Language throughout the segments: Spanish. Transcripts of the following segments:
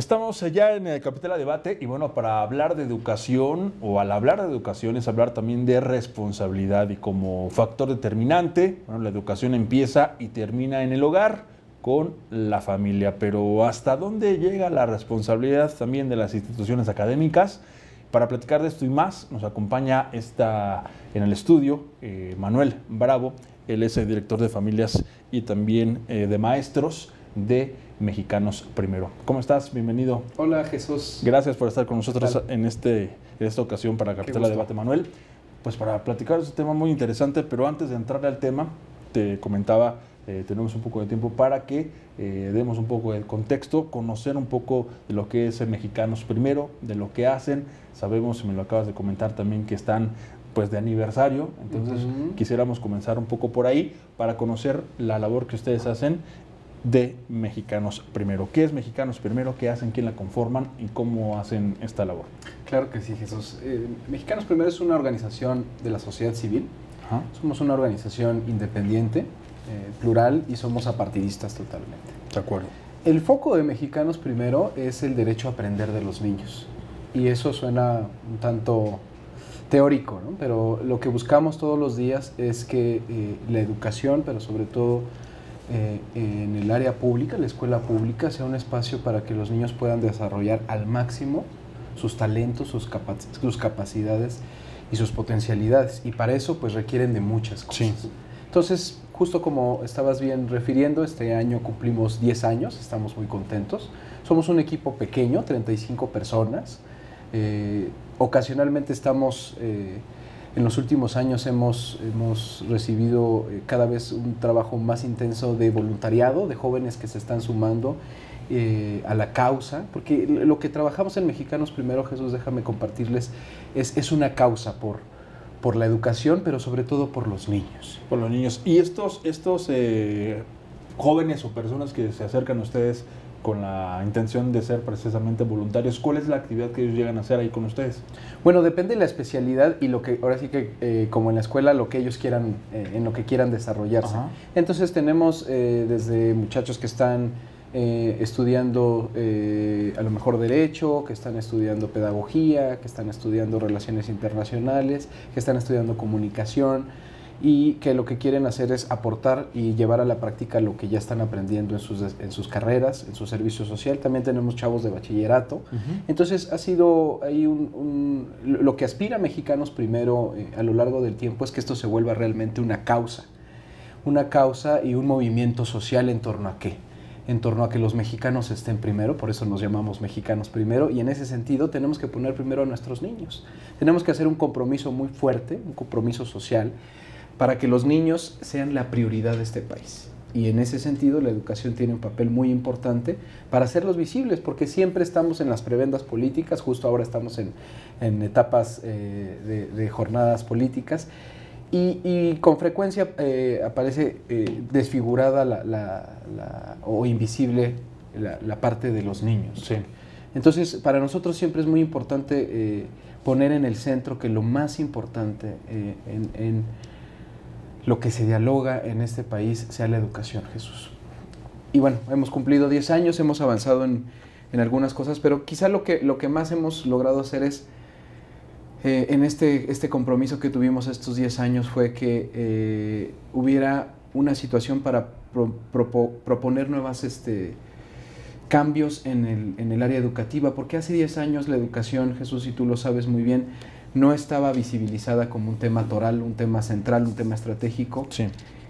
Estamos ya en el Capital a Debate y bueno, para hablar de educación o al hablar de educación es hablar también de responsabilidad y como factor determinante, bueno, la educación empieza y termina en el hogar con la familia, pero ¿hasta dónde llega la responsabilidad también de las instituciones académicas? Para platicar de esto y más nos acompaña en el estudio Manuel Bravo, él es el director de familias y también de maestros de Mexicanos Primero. ¿Cómo estás? Bienvenido. Hola, Jesús. Gracias por estar con nosotros en esta ocasión para Capital a Debate, Manuel. Pues para platicar de este tema muy interesante, pero antes de entrarle al tema, te comentaba, tenemos un poco de tiempo para que demos un poco de contexto, conocer un poco de lo que es Mexicanos Primero, de lo que hacen. Sabemos, me lo acabas de comentar también, que están pues de aniversario, entonces quisiéramos comenzar un poco por ahí para conocer la labor que ustedes hacen de Mexicanos Primero. ¿Qué es Mexicanos Primero? ¿Qué hacen? ¿Quién la conforman? ¿Y cómo hacen esta labor? Claro que sí, Jesús. Mexicanos Primero es una organización de la sociedad civil. Ajá. Somos una organización independiente, plural y somos apartidistas totalmente. De acuerdo. El foco de Mexicanos Primero es el derecho a aprender de los niños. Y eso suena un tanto teórico, ¿no? Pero lo que buscamos todos los días es que la educación, pero sobre todo en el área pública, la escuela pública, sea un espacio para que los niños puedan desarrollar al máximo sus talentos, sus capacidades y sus potencialidades. Y para eso pues requieren de muchas cosas. Sí. Entonces, justo como estabas bien refiriendo, este año cumplimos 10 años, estamos muy contentos. Somos un equipo pequeño, 35 personas. Ocasionalmente estamos... En los últimos años hemos recibido cada vez un trabajo más intenso de voluntariado, de jóvenes que se están sumando a la causa, porque lo que trabajamos en Mexicanos Primero, Jesús, déjame compartirles, es una causa por la educación, pero sobre todo por los niños. Por los niños. Y estos jóvenes o personas que se acercan a ustedes con la intención de ser precisamente voluntarios, ¿cuál es la actividad que ellos llegan a hacer ahí con ustedes? Bueno, depende de la especialidad y lo que ahora sí que como en la escuela lo que ellos quieran, en lo que quieran desarrollarse. Ajá. Entonces tenemos desde muchachos que están estudiando a lo mejor derecho, que están estudiando pedagogía, que están estudiando relaciones internacionales, que están estudiando comunicación, y que lo que quieren hacer es aportar y llevar a la práctica lo que ya están aprendiendo en sus carreras, en su servicio social. También tenemos chavos de bachillerato. Entonces ha sido ahí lo que aspira Mexicanos Primero a lo largo del tiempo es que esto se vuelva realmente una causa y un movimiento social en torno a qué. En torno a que los mexicanos estén primero, por eso nos llamamos Mexicanos Primero, y en ese sentido tenemos que poner primero a nuestros niños. Tenemos que hacer un compromiso muy fuerte, un compromiso social, para que los niños sean la prioridad de este país. Y en ese sentido la educación tiene un papel muy importante para hacerlos visibles, porque siempre estamos en las prebendas políticas, justo ahora estamos en etapas de jornadas políticas, y con frecuencia aparece desfigurada o invisible la parte de los niños. Sí. Entonces, para nosotros siempre es muy importante poner en el centro que lo más importante en lo que se dialoga en este país sea la educación, Jesús. Y bueno, hemos cumplido 10 años, hemos avanzado en algunas cosas, pero quizá lo que más hemos logrado hacer es, en este compromiso que tuvimos estos 10 años, fue que hubiera una situación para proponer nuevas cambios en el área educativa, porque hace 10 años la educación, Jesús, y tú lo sabes muy bien, no estaba visibilizada como un tema toral, un tema central, un tema estratégico. Sí.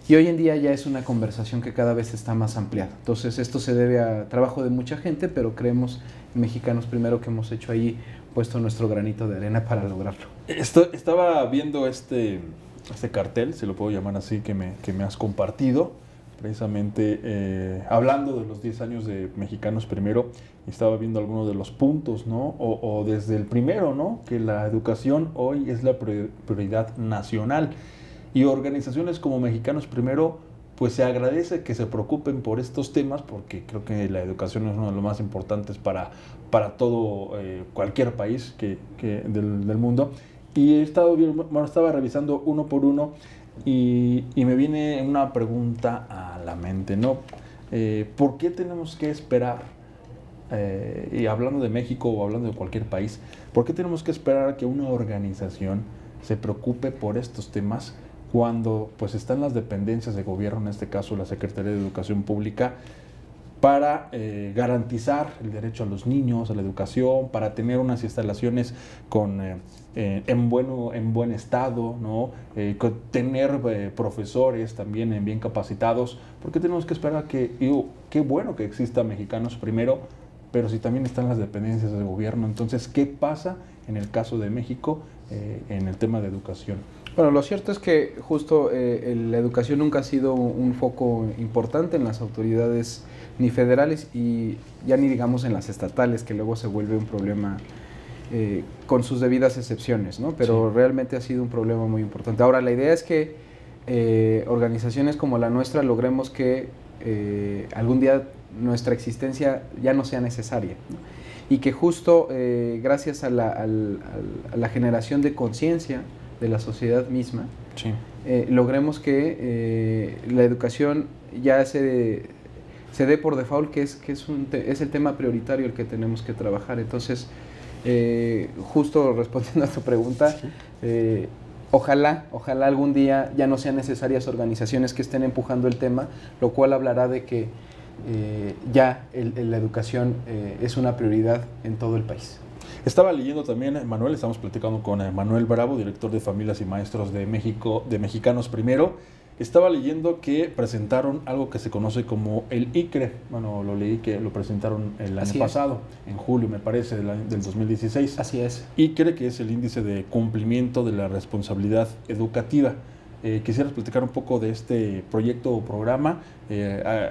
Y hoy en día ya es una conversación que cada vez está más ampliada. Entonces esto se debe a trabajo de mucha gente, pero creemos en Mexicanos Primero que hemos hecho ahí, puesto nuestro granito de arena para lograrlo. Estaba viendo este cartel, si lo puedo llamar así, que me has compartido, precisamente hablando de los 10 años de Mexicanos Primero, estaba viendo algunos de los puntos, ¿no? O desde el primero, ¿no? Que la educación hoy es la prioridad nacional. Y organizaciones como Mexicanos Primero, pues se agradece que se preocupen por estos temas, porque creo que la educación es uno de los más importantes para todo cualquier país del mundo. Y estaba revisando uno por uno y me viene una pregunta a la mente, ¿no? ¿Por qué tenemos que esperar y hablando de México o hablando de cualquier país, ¿por qué tenemos que esperar a que una organización se preocupe por estos temas cuando pues están las dependencias de gobierno, en este caso la Secretaría de Educación Pública, para garantizar el derecho a los niños, a la educación, para tener unas instalaciones en buen estado, ¿no? Tener profesores también bien capacitados? ¿Por qué tenemos que esperar a que, qué bueno que exista Mexicanos Primero, pero si también están las dependencias del gobierno? Entonces, ¿qué pasa en el caso de México en el tema de educación? Bueno, lo cierto es que justo la educación nunca ha sido un foco importante en las autoridades ni federales y ya ni digamos en las estatales, que luego se vuelve un problema con sus debidas excepciones, ¿no? Pero sí, realmente ha sido un problema muy importante. Ahora, la idea es que organizaciones como la nuestra logremos que algún día nuestra existencia ya no sea necesaria, ¿no? Y que justo gracias a la generación de conciencia de la sociedad misma, sí, logremos que la educación ya se dé por default que es el tema prioritario el que tenemos que trabajar. Entonces, justo respondiendo a tu pregunta, sí, ojalá algún día ya no sean necesarias organizaciones que estén empujando el tema, lo cual hablará de que ya la educación es una prioridad en todo el país. Estaba leyendo también, Manuel, estamos platicando con Manuel Bravo, director de Familias y Maestros de México, de Mexicanos Primero. Estaba leyendo que presentaron algo que se conoce como el ICRE. Bueno, lo leí que lo presentaron el año pasado, en julio, me parece, del 2016. Así es. ICRE, que es el índice de cumplimiento de la responsabilidad educativa. Quisieras platicar un poco de este proyecto o programa,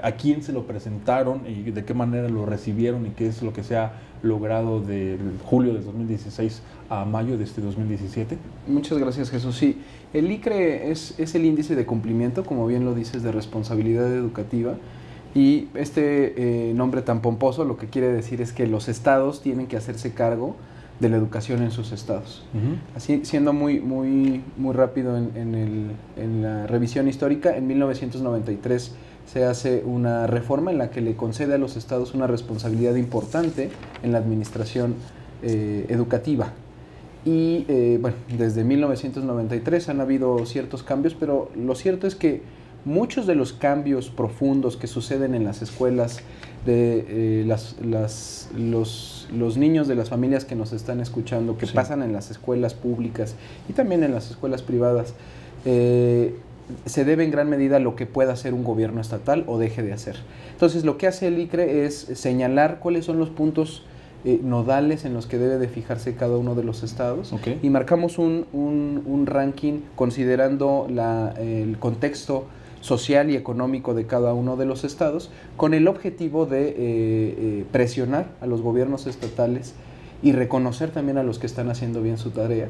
a quién se lo presentaron y de qué manera lo recibieron y qué es lo que se ha logrado de julio de 2016 a mayo de este 2017. Muchas gracias, Jesús. Sí, el ICRE es el índice de cumplimiento, como bien lo dices, de responsabilidad educativa. Y este nombre tan pomposo lo que quiere decir es que los estados tienen que hacerse cargo de la educación en sus estados. Así, siendo muy rápido en la revisión histórica, en 1993 se hace una reforma en la que le concede a los estados una responsabilidad importante en la administración educativa. Y bueno, desde 1993 han habido ciertos cambios, pero lo cierto es que muchos de los cambios profundos que suceden en las escuelas de los niños de las familias que nos están escuchando, que pasan en las escuelas públicas y también en las escuelas privadas, se debe en gran medida a lo que pueda hacer un gobierno estatal o deje de hacer. Entonces, lo que hace el ICRE es señalar cuáles son los puntos nodales en los que debe de fijarse cada uno de los estados, y marcamos un ranking considerando el contexto social y económico de cada uno de los estados, con el objetivo de presionar a los gobiernos estatales y reconocer también a los que están haciendo bien su tarea.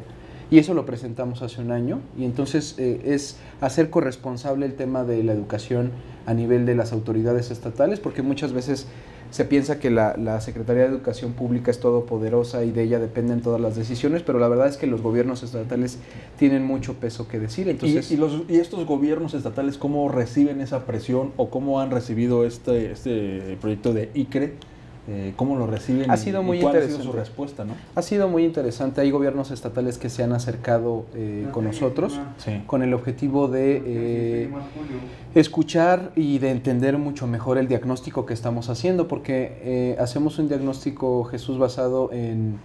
Y eso lo presentamos hace un año, y entonces es hacer corresponsable el tema de la educación a nivel de las autoridades estatales, porque muchas veces se piensa que la Secretaría de Educación Pública es todopoderosa y de ella dependen todas las decisiones, pero la verdad es que los gobiernos estatales tienen mucho peso que decir. Entonces, ¿Y estos gobiernos estatales cómo reciben esa presión o cómo han recibido este proyecto de ICRE? ¿Cómo lo reciben? Ha sido muy ¿Cuál interesante. ha sido su respuesta, no? Ha sido muy interesante. Hay gobiernos estatales que se han acercado con nosotros, con el objetivo de escuchar y de entender mucho mejor el diagnóstico que estamos haciendo, porque hacemos un diagnóstico, Jesús, basado en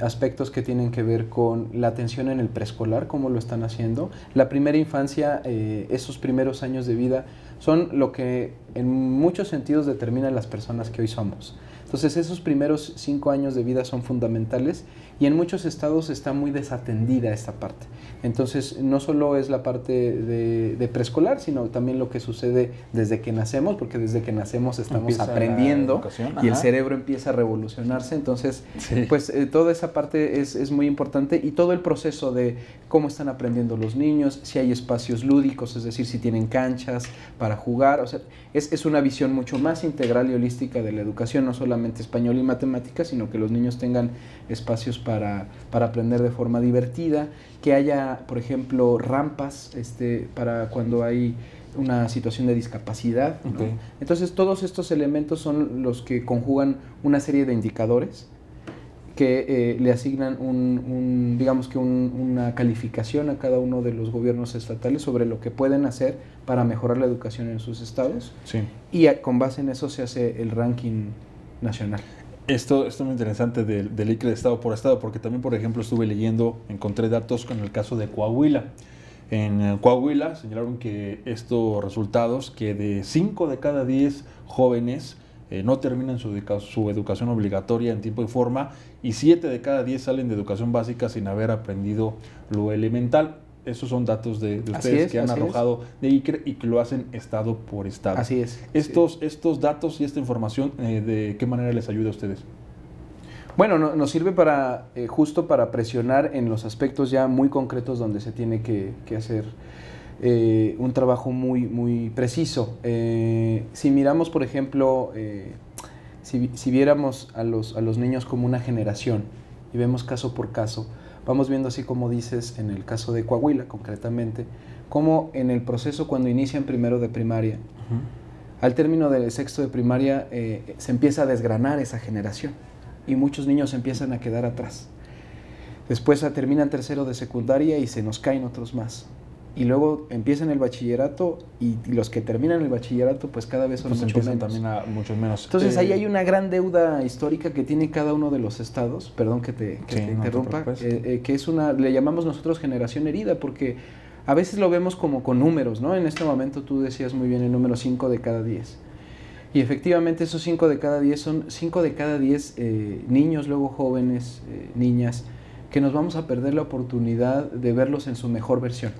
aspectos que tienen que ver con la atención en el preescolar, cómo lo están haciendo. La primera infancia, esos primeros años de vida, son lo que en muchos sentidos determinan las personas que hoy somos. Entonces, esos primeros 5 años de vida son fundamentales, y en muchos estados está muy desatendida esta parte. Entonces, no solo es la parte de preescolar, sino también lo que sucede desde que nacemos, porque desde que nacemos estamos aprendiendo y el cerebro empieza a revolucionarse. Entonces, pues toda esa parte es muy importante, y todo el proceso de cómo están aprendiendo los niños, si hay espacios lúdicos, es decir, si tienen canchas para jugar. O sea, es una visión mucho más integral y holística de la educación, no solamente español y matemáticas, sino que los niños tengan espacios para aprender de forma divertida, que haya, por ejemplo, rampas para cuando hay una situación de discapacidad, ¿no? Ok. Entonces todos estos elementos son los que conjugan una serie de indicadores que le asignan digamos que una calificación a cada uno de los gobiernos estatales sobre lo que pueden hacer para mejorar la educación en sus estados, Sí. y con base en eso se hace el ranking nacional. Esto es muy interesante del ICRE de estado por estado, porque también, por ejemplo, estuve leyendo, encontré datos con el caso de Coahuila. En Coahuila señalaron que estos resultados, que de 5 de cada 10 jóvenes no terminan su educación obligatoria en tiempo y forma, y 7 de cada 10 salen de educación básica sin haber aprendido lo elemental. Esos son datos de ustedes que han arrojado de ICRE y que lo hacen estado por estado. Así es. Estos datos y esta información, ¿de qué manera les ayuda a ustedes? Bueno, nos sirve para justo para presionar en los aspectos ya muy concretos donde se tiene que hacer un trabajo muy preciso. Si miramos, por ejemplo, si viéramos a los niños como una generación y vemos caso por caso, vamos viendo, así como dices, en el caso de Coahuila concretamente, cómo en el proceso, cuando inician primero de primaria, al término del sexto de primaria se empieza a desgranar esa generación y muchos niños empiezan a quedar atrás. Después terminan tercero de secundaria y se nos caen otros más. Y luego empiezan el bachillerato y los que terminan el bachillerato pues cada vez son mucho menos. También a muchos menos. Entonces ahí hay una gran deuda histórica que tiene cada uno de los estados, perdón que te interrumpa, que es le llamamos nosotros generación herida, porque a veces lo vemos como con números, ¿no? En este momento tú decías muy bien el número 5 de cada 10. Y efectivamente esos 5 de cada 10 son 5 de cada 10 niños, luego jóvenes, niñas, que nos vamos a perder la oportunidad de verlos en su mejor versión,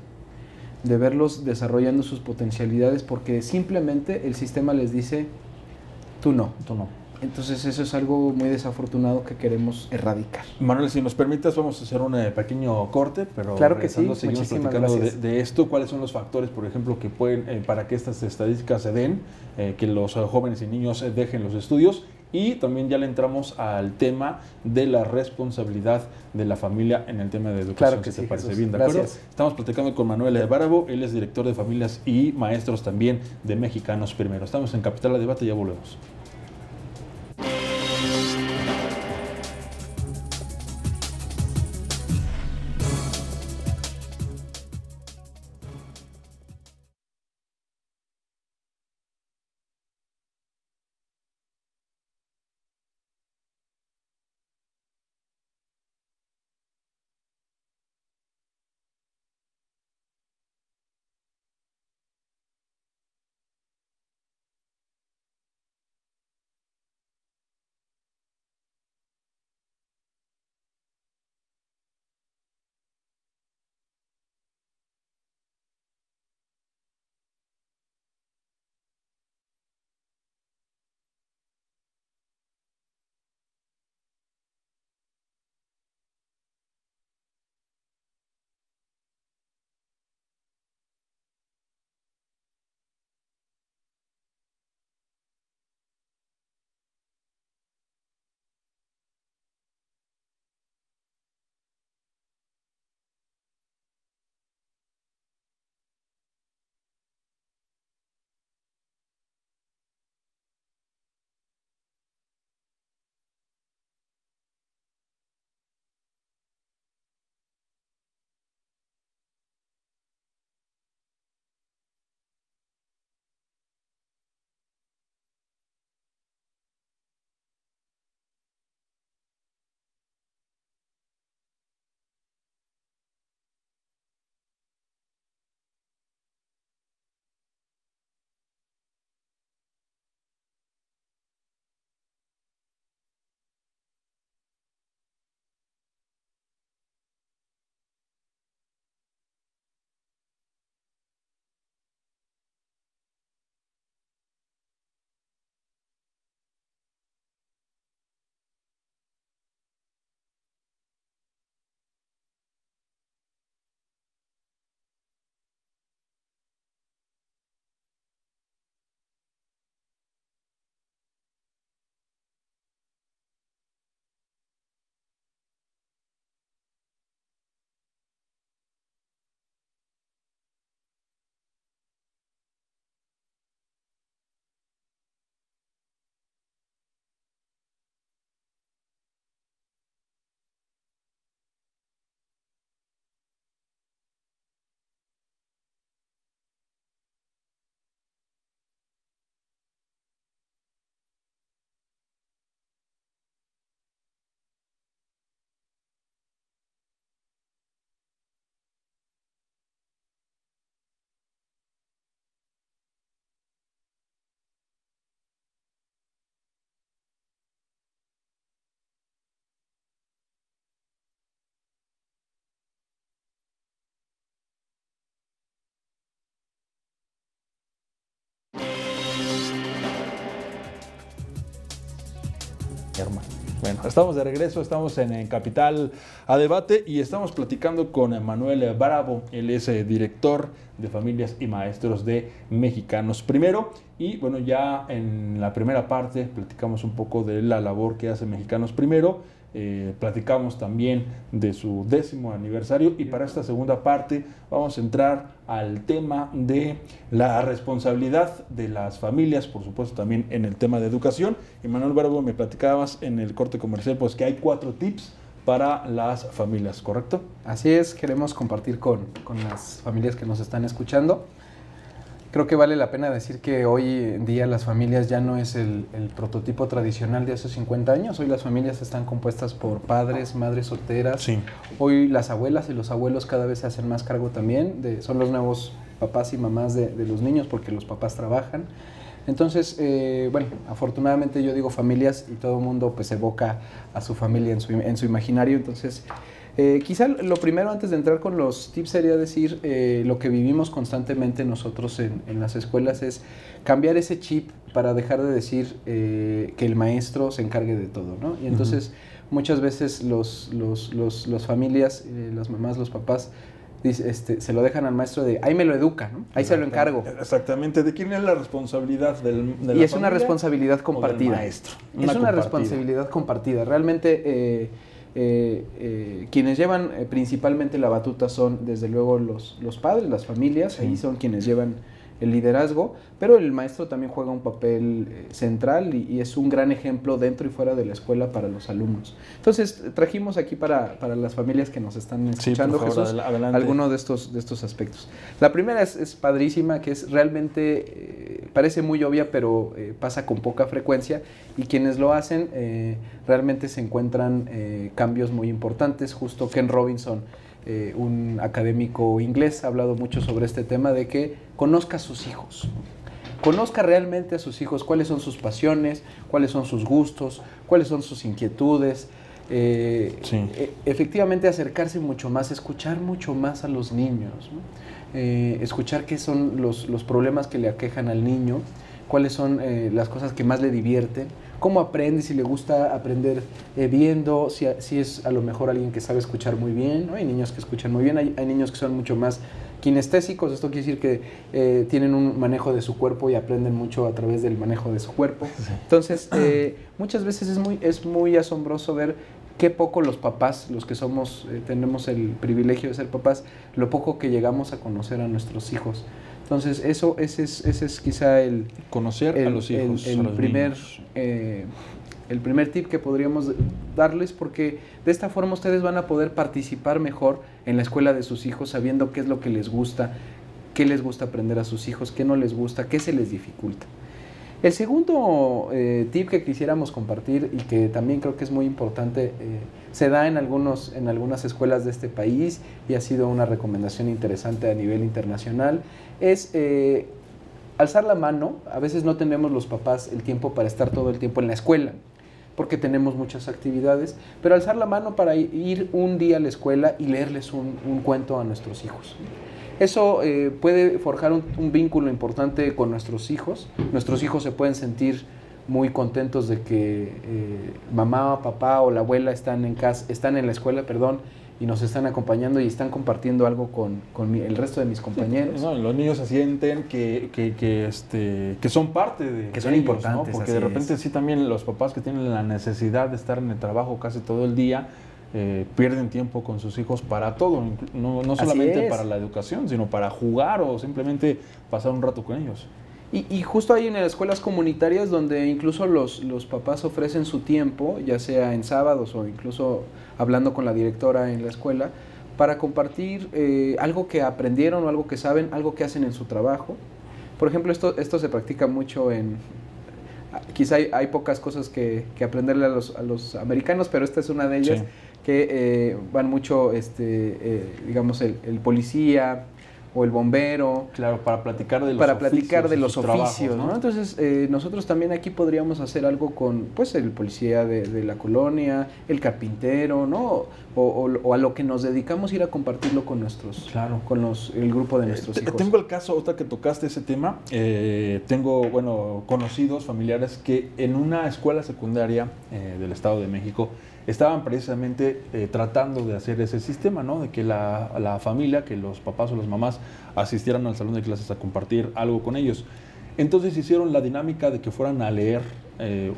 de verlos desarrollando sus potencialidades, porque simplemente el sistema les dice, tú no. Entonces eso es algo muy desafortunado que queremos erradicar. Manuel, si nos permitas, vamos a hacer un pequeño corte, pero claro que sí, seguimos platicando de esto, cuáles son los factores, por ejemplo, que pueden, para que estas estadísticas se den, que los jóvenes y niños dejen los estudios, y también ya le entramos al tema de la responsabilidad de la familia en el tema de educación. Claro que si sí, te parece Jesús. bien, ¿de Gracias. acuerdo? Estamos platicando con Manuel Bárabo, él es director de familias y maestros también de Mexicanos Primero. Estamos en Capital a Debate, ya volvemos. hermano. Bueno, estamos de regreso, estamos en Capital a Debate y estamos platicando con Manuel Bravo. Él es director de familias y maestros de Mexicanos Primero. Y bueno, ya en la primera parte platicamos un poco de la labor que hace Mexicanos Primero. Platicamos también de su 10º aniversario y para esta segunda parte vamos a entrar al tema de la responsabilidad de las familias, por supuesto también en el tema de educación. Y Manuel Bravo, me platicabas en el corte comercial pues que hay 4 tips para las familias, ¿correcto? Así es, queremos compartir con las familias que nos están escuchando. Creo que vale la pena decir que hoy en día las familias ya no es el prototipo tradicional de hace 50 años. Hoy las familias están compuestas por padres, madres solteras. Sí. Hoy las abuelas y los abuelos cada vez se hacen más cargo también. Son los nuevos papás y mamás de los niños porque los papás trabajan. Entonces, bueno, afortunadamente yo digo familias y todo el mundo pues evoca a su familia en su imaginario. Entonces, quizá lo primero antes de entrar con los tips sería decir lo que vivimos constantemente nosotros en las escuelas es cambiar ese chip para dejar de decir que el maestro se encargue de todo, ¿no? Y entonces muchas veces las familias, las mamás, los papás, se lo dejan al maestro de ahí me lo educa, ¿no? Ahí se lo encargo. Exactamente. ¿De quién es la responsabilidad de la y es una responsabilidad compartida. Maestro. Es una responsabilidad compartida. Realmente quienes llevan principalmente la batuta son desde luego los padres, las familias, sí. Ahí son quienes llevan el liderazgo, pero el maestro también juega un papel central y es un gran ejemplo dentro y fuera de la escuela para los alumnos. Entonces trajimos aquí para las familias que nos están escuchando, sí, Jesús, algunos de estos aspectos. La primera es padrísima, que es realmente, parece muy obvia, pero pasa con poca frecuencia y quienes lo hacen realmente se encuentran cambios muy importantes. Justo Ken Robinson, un académico inglés, ha hablado mucho sobre este tema de que conozca a sus hijos. Conozca realmente a sus hijos, cuáles son sus pasiones, cuáles son sus gustos, cuáles son sus inquietudes. Sí. Efectivamente acercarse mucho más, escuchar mucho más a los niños, ¿no? Escuchar qué son los problemas que le aquejan al niño, cuáles son las cosas que más le divierten, cómo aprende, si le gusta aprender viendo, si es a lo mejor alguien que sabe escuchar muy bien, ¿no? Hay niños que escuchan muy bien, hay niños que son mucho más kinestésicos, esto quiere decir que tienen un manejo de su cuerpo y aprenden mucho a través del manejo de su cuerpo. Sí. Entonces, muchas veces es muy asombroso ver qué poco los papás, los que tenemos el privilegio de ser papás, lo poco que llegamos a conocer a nuestros hijos. Entonces, ese es quizá conocer a los hijos, el primer tip que podríamos darles, porque de esta forma ustedes van a poder participar mejor en la escuela de sus hijos, sabiendo qué es lo que les gusta, qué les gusta aprender a sus hijos, qué no les gusta, qué se les dificulta. El segundo tip que quisiéramos compartir y que también creo que es muy importante, se da en algunas escuelas de este país y ha sido una recomendación interesante a nivel internacional, es alzar la mano. A veces no tenemos los papás el tiempo para estar todo el tiempo en la escuela, porque tenemos muchas actividades, pero alzar la mano para ir un día a la escuela y leerles un cuento a nuestros hijos. Eso puede forjar un vínculo importante con nuestros hijos. Nuestros hijos se pueden sentir muy contentos de que mamá, papá o la abuela están en la escuela, y nos están acompañando y están compartiendo algo con el resto de mis compañeros. Sí, no, los niños se sienten que son parte de que son ellos, importantes, ¿no? Porque de repente sí también los papás que tienen la necesidad de estar en el trabajo casi todo el día pierden tiempo con sus hijos para todo, no solamente para la educación, sino para jugar o simplemente pasar un rato con ellos. Y justo ahí en las escuelas comunitarias donde incluso los papás ofrecen su tiempo, ya sea en sábados o incluso hablando con la directora en la escuela, para compartir algo que aprendieron o algo que saben, algo que hacen en su trabajo. Por ejemplo, esto se practica mucho quizá hay pocas cosas que aprenderle a los americanos, pero esta es una de ellas, sí, que van mucho, digamos, el policía o el bombero. Claro, para platicar de los para oficios. Platicar de los sus oficios, trabajos, ¿no? Entonces, nosotros también aquí podríamos hacer algo con, pues, el policía de la colonia, el carpintero, ¿no? O a lo que nos dedicamos, ir a compartirlo con nuestros, Claro. con el grupo de nuestros hijos. Tengo el caso, otra que tocaste ese tema, tengo, bueno, conocidos, familiares que en una escuela secundaria del Estado de México estaban precisamente tratando de hacer ese sistema, ¿no? De que la familia, que los papás o las mamás asistieran al salón de clases a compartir algo con ellos. Entonces hicieron la dinámica de que fueran a leer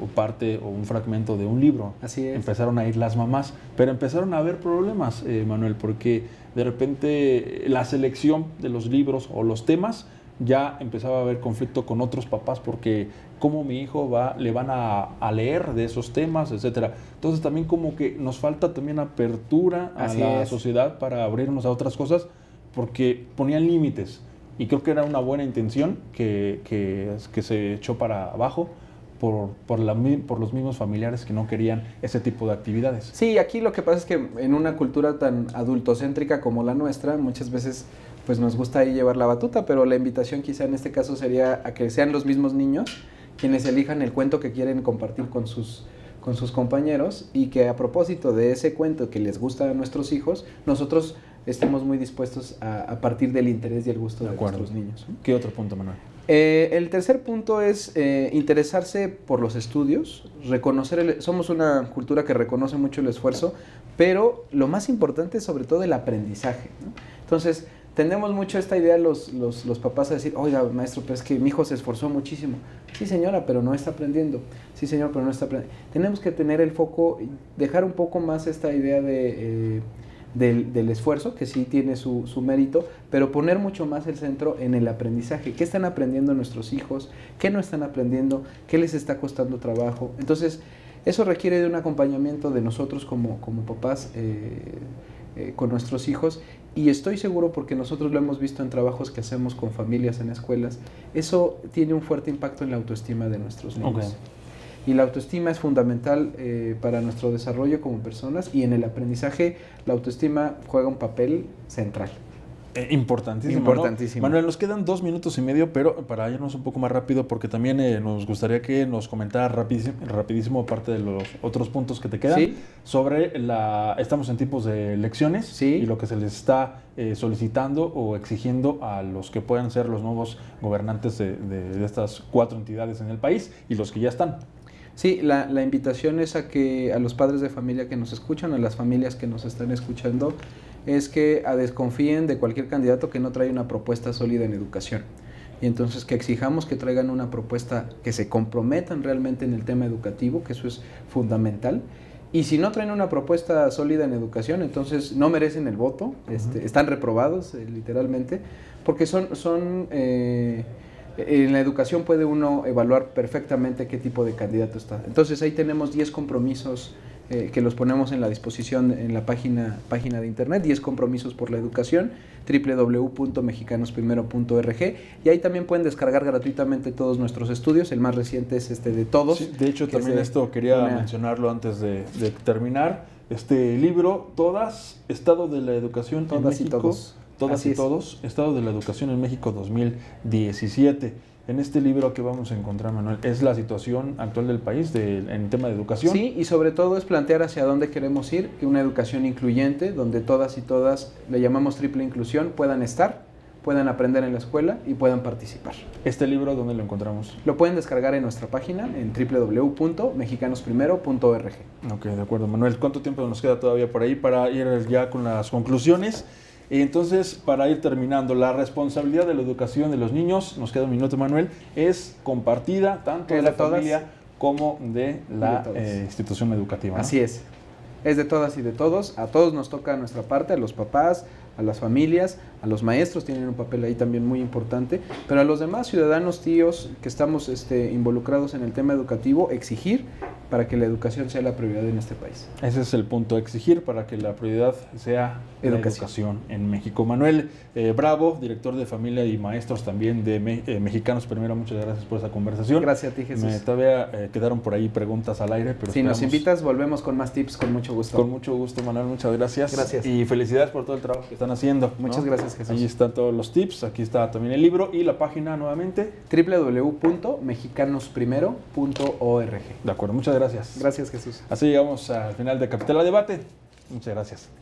o parte o un fragmento de un libro. Así es. Empezaron a ir las mamás, pero empezaron a haber problemas, Manuel, porque de repente la selección de los libros o los temas ya empezaba a haber conflicto con otros papás porque cómo mi hijo le van a leer de esos temas, etcétera. Entonces también como que nos falta también apertura a la sociedad para abrirnos a otras cosas porque ponían límites y creo que era una buena intención que se echó para abajo por los mismos familiares que no querían ese tipo de actividades. Sí, aquí lo que pasa es que en una cultura tan adultocéntrica como la nuestra, muchas veces pues nos gusta ahí llevar la batuta, pero la invitación quizá en este caso sería a que sean los mismos niños quienes elijan el cuento que quieren compartir con sus compañeros y que a propósito de ese cuento que les gusta a nuestros hijos, nosotros estemos muy dispuestos a partir del interés y el gusto de nuestros niños. ¿Qué otro punto, Manuel? El tercer punto es interesarse por los estudios, somos una cultura que reconoce mucho el esfuerzo, pero lo más importante es sobre todo el aprendizaje, ¿no? Entonces, tendemos mucho esta idea los papás a decir, oiga, maestro, pero es que mi hijo se esforzó muchísimo. Sí, señora, pero no está aprendiendo. Sí, señor, pero no está aprendiendo. Tenemos que tener el foco, dejar un poco más esta idea del esfuerzo, que sí tiene su mérito, pero poner mucho más el centro en el aprendizaje. ¿Qué están aprendiendo nuestros hijos? ¿Qué no están aprendiendo? ¿Qué les está costando trabajo? Entonces, eso requiere de un acompañamiento de nosotros como papás con nuestros hijos, y estoy seguro, porque nosotros lo hemos visto en trabajos que hacemos con familias en escuelas, eso tiene un fuerte impacto en la autoestima de nuestros niños. Okay. Y la autoestima es fundamental para nuestro desarrollo como personas, y en el aprendizaje la autoestima juega un papel central. Importantísimo. Importantísimo. ¿No? Manuel, nos quedan 2 minutos y medio, pero para irnos un poco más rápido, porque también nos gustaría que nos comentara rapidísimo parte de los otros puntos que te quedan. ¿Sí? Sobre estamos en tiempos de elecciones. ¿Sí? Y lo que se les está solicitando o exigiendo a los que puedan ser los nuevos gobernantes de estas 4 entidades en el país y los que ya están. Sí, la invitación es a los padres de familia que nos escuchan, a las familias que nos están escuchando, es que desconfíen de cualquier candidato que no trae una propuesta sólida en educación. Y entonces que exijamos que traigan una propuesta, que se comprometan realmente en el tema educativo, que eso es fundamental. Y si no traen una propuesta sólida en educación, entonces no merecen el voto, están reprobados literalmente, porque en la educación puede uno evaluar perfectamente qué tipo de candidato está. Entonces ahí tenemos 10 compromisos que los ponemos en la disposición en la página de internet, 10 compromisos por la educación, www.mexicanosprimero.org, y ahí también pueden descargar gratuitamente todos nuestros estudios. El más reciente es de todos. Sí, de hecho, también esto quería mencionarlo antes de terminar. Este libro, Todas, Estado de la Educación en México. Y todos. Todas y todos, Estado de la Educación en México 2017. En este libro que vamos a encontrar, Manuel, es la situación actual del país en tema de educación. Sí, y sobre todo es plantear hacia dónde queremos ir, que una educación incluyente, donde todas y todas, le llamamos triple inclusión, puedan estar, puedan aprender en la escuela y puedan participar. ¿Este libro dónde lo encontramos? Lo pueden descargar en nuestra página, en www.mexicanosprimero.org. Ok, de acuerdo, Manuel. ¿Cuánto tiempo nos queda todavía por ahí para ir ya con las conclusiones? Entonces, para ir terminando, la responsabilidad de la educación de los niños, nos queda un minuto, Manuel, es compartida tanto de la familia como de la institución educativa, ¿no? Así es de todas y de todos. A todos nos toca nuestra parte, a los papás, a las familias, a los maestros tienen un papel ahí también muy importante, pero a los demás ciudadanos, tíos, que estamos involucrados en el tema educativo, exigir para que la educación sea la prioridad en este país. Ese es el punto, exigir para que la prioridad sea la educación en México. Manuel Bravo, director de familia y maestros también de Mexicanos Primero, muchas gracias por esa conversación. Gracias a ti, Jesús. Todavía quedaron por ahí preguntas al aire, pero si nos invitas, volvemos con más tips, con mucho gusto. Con mucho gusto, Manuel, muchas gracias. Gracias. Y felicidades por todo el trabajo que están están haciendo. Muchas gracias, Jesús. Ahí están todos los tips, aquí está también el libro y la página nuevamente. www.mexicanosPrimero.org. De acuerdo, muchas gracias. Gracias, Jesús. Así llegamos al final de Capital a Debate. Muchas gracias.